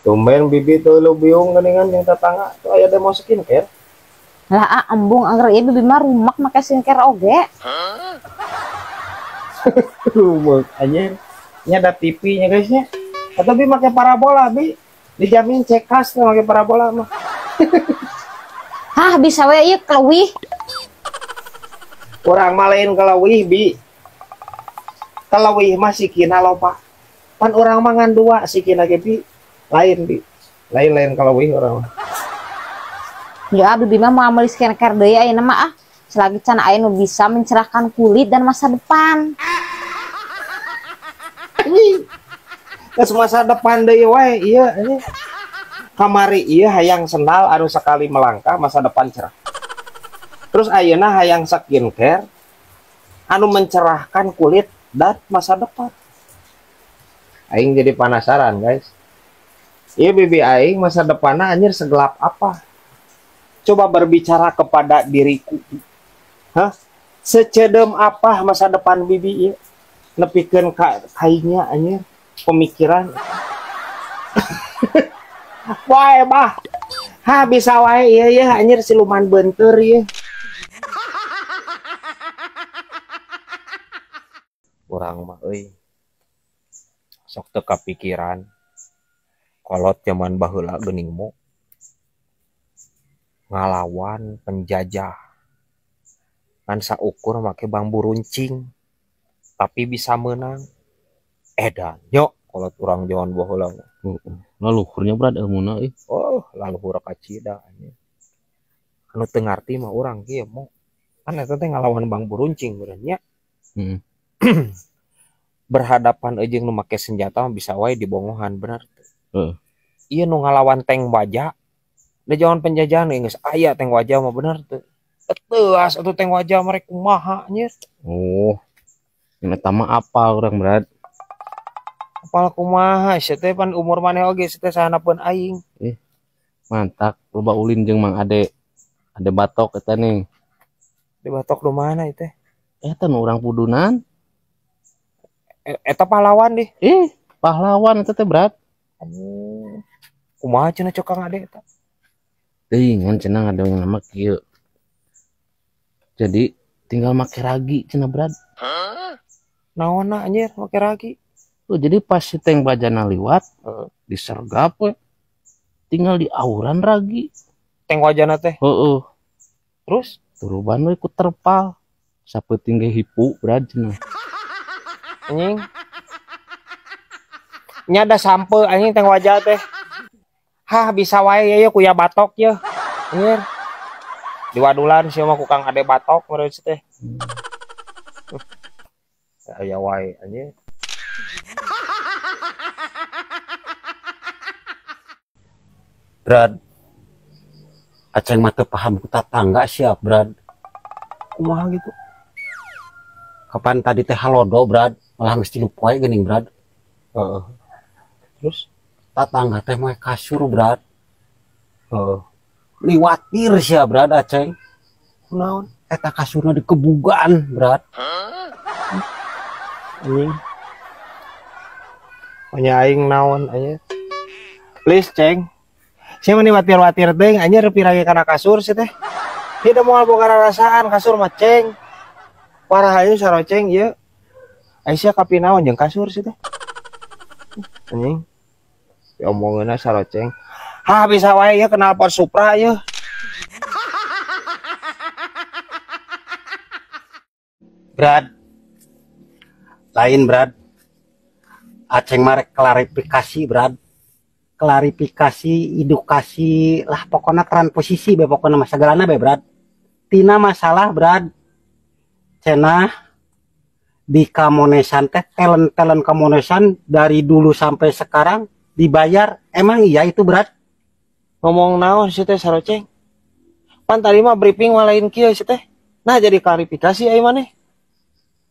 Tumben bibi tuh lu biung geningan yang tetangga tuh aya demo skincare. Lah embung anggar ieu bibi mah rumak make skincare oge. Rumek anjir. Nya ada TV-nya guysnya. Atau bi make parabola bi. Dijamin cekas tuh make parabola mah. Hah bisa we ieu keleuwih. Urang mah lain keleuwih bi. Keleuwih mah sikina loba. Pan urang mah ngan dua sikina ge bi. Lain bi. Lain-lain keleuwih urang mah. Ya bibi mah mau ambil skincare deui ayeuna mah selagi can aya nu bisa mencerahkan kulit dan masa depan. Geus masa depan deui wae ieu ini. Kamari ieu hayang sendal anu sekali melangkah masa depan cerah. Terus ayeuna hayang skincare anu mencerahkan kulit dan masa depan. Aing jadi penasaran guys. Iya bibi aing masa depannya anjir segelap apa? Coba berbicara kepada diriku. Hah? Secedem apa masa depan bibi ieu? Nepikeun kainya anjir pemikiran. Wae bah. Ha bisa wae ieu ya anjir siluman benteur ieu. Urang mah euy. Sok teu kapikiran. Kolot zaman baheula geuning mo ngalawan penjajah. Kan saukur make bambu runcing tapi bisa menang. Edan nyok kolot urang zaman baheula. Laluhurnya berat ilmuna euy. Oh, laluhur kacida anjing. Anu teu ngarti mah urang kieu mo. Kan eta teh ngalawan bambu runcing bener nya. Berhadapan aja nu make senjata bisa wae dibongohan bener. Iya nu ngalawan tank baja. Da jaman penjajahan geus aya tank wajah mah bener teu. Teuas atuh tank wajah mereka kumaha anjir. Oh. Ini tama apa urang berat? Apal kumaha sia teh pan umur maneh oge sia teh sahanapeun aing. Mantap, loba ulin jeung Mang Ade. Ade batok eta nih. Di batok di mana itu? Eta nu urang pudunan. Eta pahlawan deh. Pahlawan eta teh berat. Kumaha cenah cokang ade eta? Teuing ngan cenah ada yang nama kieu. Jadi tinggal make ragi cenah berat. Naonna anjir make ragi? Tuh jadi pas si tank bajana liwat, disergap we. Tinggal di auran ragi. Tank wajana teh? Heeh. Terus turuban we ku terpal. Sapeting ge hipu berat cenah. Anjing. Nya ada sampe anjing tank wajah teh. Hah bisa wae ya kuya batok ya. Anjir. Di wadulan sia mah ku Kang Ade batok meureun teh. Aya wae anjir. Brad, aceng mah teu paham ku tatangga siap Brad. Kumaha gitu? Kapan tadi teh halodo Brad, malah geus 3 poe geuning Brad. Terus tatangga teh moe kasur Brad. Liwatir sia Brad aceng. Kunaon? Eta kasurna dikebugan Brad. Anjing. Nya aing naon anya? Please ceng. Saya meni watir-watir teh anjir pirage kana kasur sih teh. Tidak moal boga rasaan kasur mah ceng. Parah aja saroceng ieu. Aisyah kapi naon jeung kasur sih teh. Anjing. Omongeunna saroceng. Hah bisa wae ya kenal pot Supra ya. Brad. Lain Brad. Aceng marek klarifikasi Brad. Klarifikasi, edukasi lah pokoknya transposisi be pokoknya mah sagalana be Brad. Tina masalah Brad. Cenah di Kamonesan teh talent Kamonesan dari dulu sampai sekarang dibayar. Emang iya itu Brad? Ngomong naon sih teh saroceng? Pan tadi mah briefing mah lain kieu sih teh. Nah jadi klarifikasi aya maneh.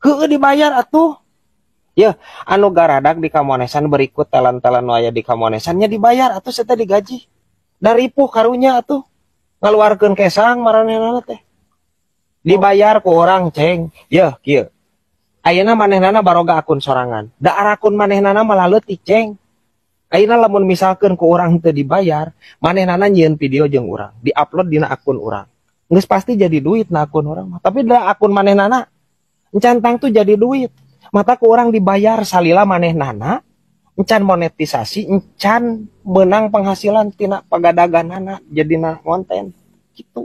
Heueuh dibayar atuh. Ya, anu garadak di Kamonesan berikut talent nu aya di Kamonesannya dibayar atuh saya teh digaji. Dari puh karunya atuh. Ngaluarkeun kesang maranehna teh. Dibayar ku orang ceng. Ya, kieu. Ayeuna manehnana baroga akun sorangan. Da akun manehnana malah leutik ceng. Ayeuna lamun misalkan ku urang teu dibayar, manehna nyieun video jeung urang, diupload dina akun urang. Geus pasti jadi duit na akun urang mah. Tapi da akun manehna encan tang tuh jadi duit. Mata ku urang dibayar salila manehna encan monetisasi, encan menang penghasilan tina pagadaganana jadina konten gitu.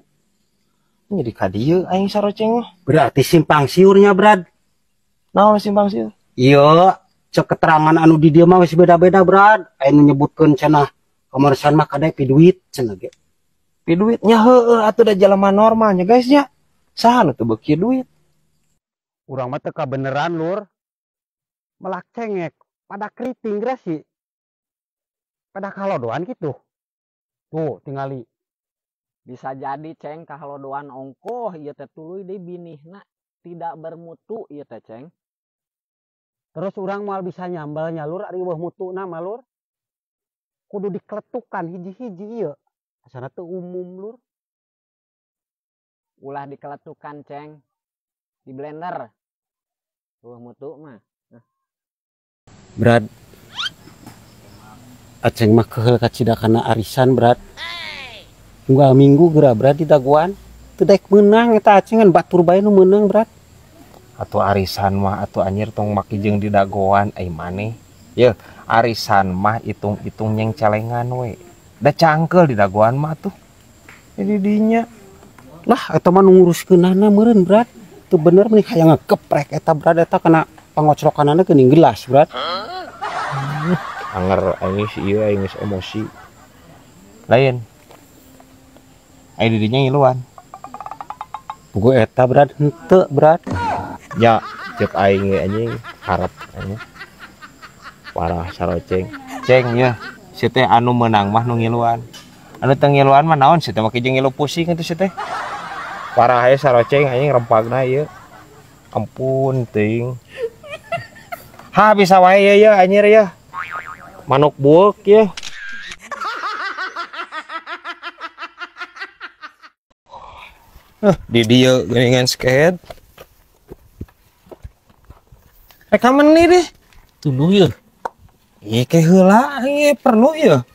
Jadi ka dieu aing saroceng mah. Berarti simpang siurnya, Brad. Naon simpang siur? Iya, cek keterangan anu di dia mah wis beda-beda, Brad. Anu nyebutkeun cenah komersial mah kadai pi duit cenah ge. Pi duitnya heueuh atuh da jelema normalnya guys nya. Saha nu teu beuki duit? Urang mah teu kabeneran, Lur. Melak cengek pada keriting grasi. Pada kalodoan gitu. Tuh, tingali. Bisa jadi ceng kahalodoan ongkoh ieu teh tuluy deui binihna tidak bermutu ieu teh ceng. Terus urang moal bisa nyambelnya, Lur, ari weuh mutuna mah, Lur. Kudu dikletukan hiji-hiji ieu. Asana teu umum, Lur. Ulah dikeletukan ceng. Di blender. Weuh mutu mah. Brad. Aceng mah keheul ka cidakana arisan, Brad. Tunggal minggu geura, Brad, di daguan. Teu daek meunang eta aceng kan batur bae nu meunang, Brad. Atuh arisan mah atuh anjir tong maki jeung di dagoan ai maneh. Ye, arisan mah itung-itung nyeng celengan we. Da cangkel di dagoan mah tuh. Jadi dinya. Lah eta mah nu nguruskeunana meureun, Brad. Teu bener mending hayang ngekeprek eta, Brad, eta kena pangocrokanana geuning gelas, Brad. Anger aing si ieu aing geus emosi. Lain. Ai di dinya ngiluan. Pugu eta, Brad, henteu, Brad. Ya, cek aing ge anjing harap anjing. Parah saroceng. Ceng ya, si teh anu meunang mah nu ngiluan. Anu teu ngiluan mah naon si teh make jeung ngilu pusing itu si teh. Parah aya saroceng anjing rempagna ieu. Ampun teuing. Ha bisa wae ye anjir ya. Manuk buek ya. Di dieu geuningan skate. Rekaman nih deh. Tuluh ya. Iya kayak heula, iya perlu ya.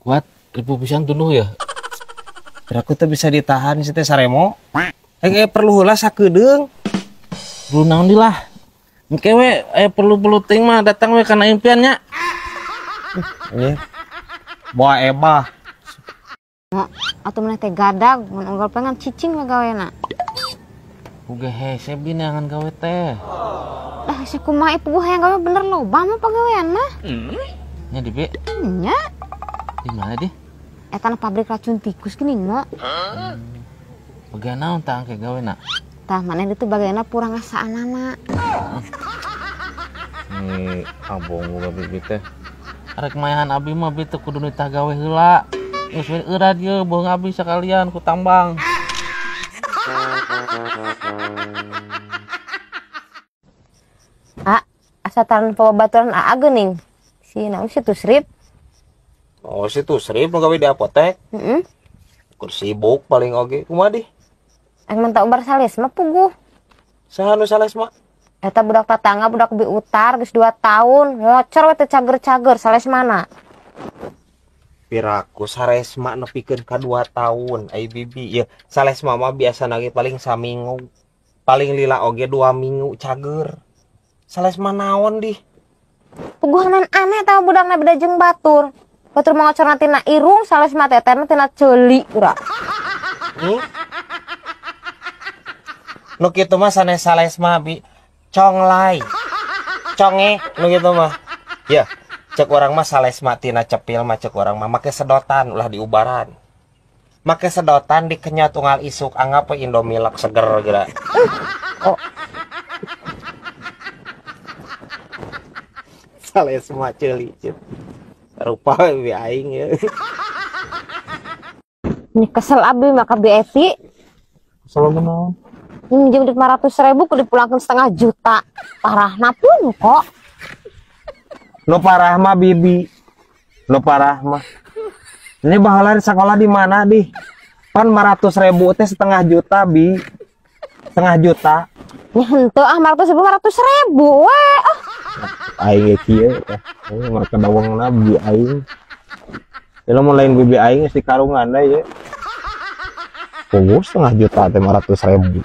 Kuat ribu pisan tuluh ya. Aku tuh bisa ditahan sih teh saremo. Perlu heula sakedeung. Perlu naon di lah. Engke we perlu ting mah datang we kana impiannya. Iya. Boa ebah. Atau mana teh gadag mun unggal pengen cicing we gawena. Uga hese binangan gawe teh. Dah si kumaha ieu hayang gawe bener loba mah pagawean mah. Nya di be. Nya. Di mana di? Eta na pabrik racun tikus geuning mah. Bagian naon tah engke gawena? Tah maneh itu bagayana purang asaanana. Abong uga bibi teh. Arek mayahan abi mah bi teu kudu nitah gawe heula. Geus we eurad ye beung abi sakalian ku tambang. Asa taran pabaturan aa geuning. Si naon situ Srip? Oh situ Srip nu gawe di apotek. Heeh. Kur sibuk paling oge. Kumaha di? Emang tak umbar sales mah puguh. Saha nu sales mah? Eta budak tatangga budak bi utar geus 2 tahun. Ngocor we teh cager-cager sales mana? Piraku saresma nepikeun ka 2 tahun ai bibi. Ya salesma mah biasa nage paling saminggu. Paling lila oge 2 minggu cager. Salesma naon di? Puguhanan aneh tah budakna beda jeung batur. Batur mah ngocor tina irung sales mah teh tina ceuli urang. Nu kitu mah sanes salesma bi conglay. Conge nu kitu mah. Ya, cek orang mah salesma tina cepil mah cek orang mah make sedotan ulah diubaran. Make sedotan dikenyot tunggal isuk anggap we Indomilk seger geura. Oh. Salesma ceuli ceut. Rupa we aing ya. Ini kesel abi maka BFI. Selalu naon? Minjem duit 500.000 ku dipulangkeun 500 juta. Parahna pun kok. Lo parah mah bibi. Lo parah mah. Ini bahala sekolah di mana di? Pan 500.000 teh 500.000 bi. 500.000. Ya henteu ah 500.000 we. Aing ge kieu mereka dawang nabi aing. Kalau mau lain bibi aing si karungan da ya. Punggu 500.000 teh 500.000.